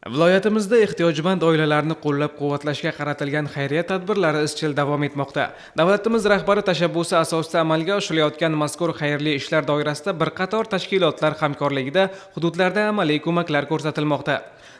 Viloyatimizda ehtiyojmand oilalarni qo'llab-quvvatlashga qaratilgan xayriya tadbirlari izchil davom etmoqda. Davlatimiz rahbari tashabbusi asosida amalga oshirilayotgan mazkur xayrli ishlar doirasida bir qator tashkilotlar hamkorligida hududlarda amaliy ko'maklar ko'rsatilmoqda.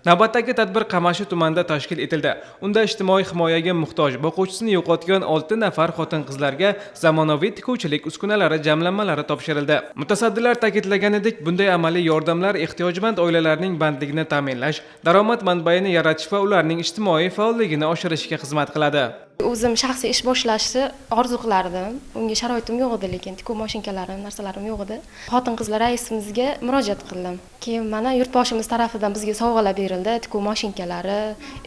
Navbatdagi tadbir Qamashi tumanida tashkil etildi. Unda ijtimoiy himoyaga muhtoj boquvchisini yo'qotgan 6 nafar xotin-qizlarga zamonaviy tikuvchilik uskunalari jamlanmalari topshirildi. Mutasaddilar ta'kidlaganidek, bunday amaliy yordamlar ehtiyojmand oilalarning bandligini ta'minlash, daromad manbaini yaratish va ularning ijtimoiy faolligini oshirishga xizmat qiladi. O'zim shaxsiy ish boshlashni orzu qilardim. Unga sharoitim yo'q edi, lekin tikuv mashinkalarim, narsalarim yo'q edi. Xotin-qizlar raisimizga murojaat qildim. Keyin mana yurtboshimiz tarafidan bizga sovg'alar berildi. Tikuv mashinkalari,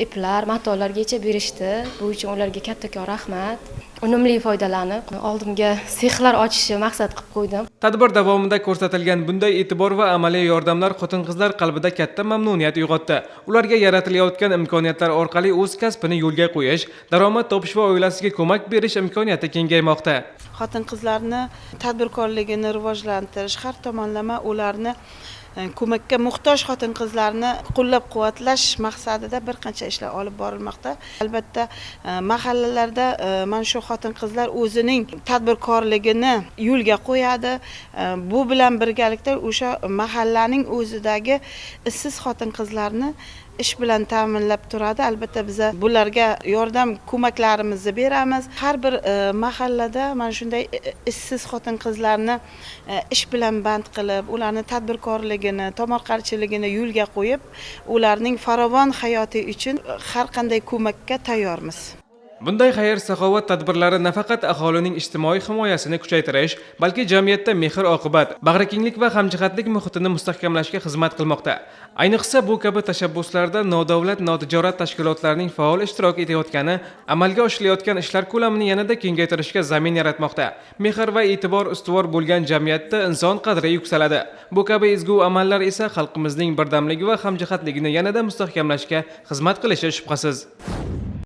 iplar, matolargacha berishdi. Bu uchun ularga kattakon rahmat. Unumli foydalanib, oldimga sexlar ochishni maqsad qilib qo'ydim. Tadbir davomida ko'rsatilgan bunday e'tibor va amaliy yordamlar xotin-qizlar qalbida katta mamnuniyat uyg'otdi. Ularga yaratilayotgan imkoniyatlar orqali o'z kasbini yo'lga qo'yish, daromad topish va oilasiga ko'mak berish imkoniyati kengaymoqda. Xotin-qizlarni tadbirkorligini rivojlantirish, har tomonlama ularni ko'makka muhtoj xotin-qizlarni qo'llab-quvvatlash maqsadida bir qancha ishlar olib borilmoqda. Albatta, mahallalarda mana shu xotin-qizlar o'zining tadbirkorligini yo'lga qo'yadi. Bu bilan birgalikda o'sha mahallaning o'zidagi ishsiz xotin-qizlarni ish bilan ta'minlab turadi. Albatta biz bularga yordam ko'maklarimizni beramiz. Har bir mahallada mana shunday ishsiz xotin-qizlarni ish bilan band qilib, ularni tadbirkorligini, tomorqachiligini yo'lga qo'yib, ularning farovon hayoti uchun har qanday ko'makka tayyormiz. Bunday xayr-saxovat tadbirlari nafaqat aholining ijtimoiy himoyasini kuchaytirish, balki jamiyatda mehr-oqibat, bag'rikenglik va hamjihatlik muhitini mustahkamlashga xizmat qilmoqda. Ayniqsa bu kabi tashabbuslarda nodavlat notijorat tashkilotlarining faol ishtirok etayotgani amalga oshirilayotgan ishlar ko'lamini yanada kengaytirishga zamin yaratmoqda. Mehr va e'tibor ustuvor bo'lgan jamiyatda inson qadri yuksaladi. Bu kabi ezgu amallar esa xalqimizning birdamligi va hamjihatligini yanada mustahkamlashga xizmat qilishi shubhasiz.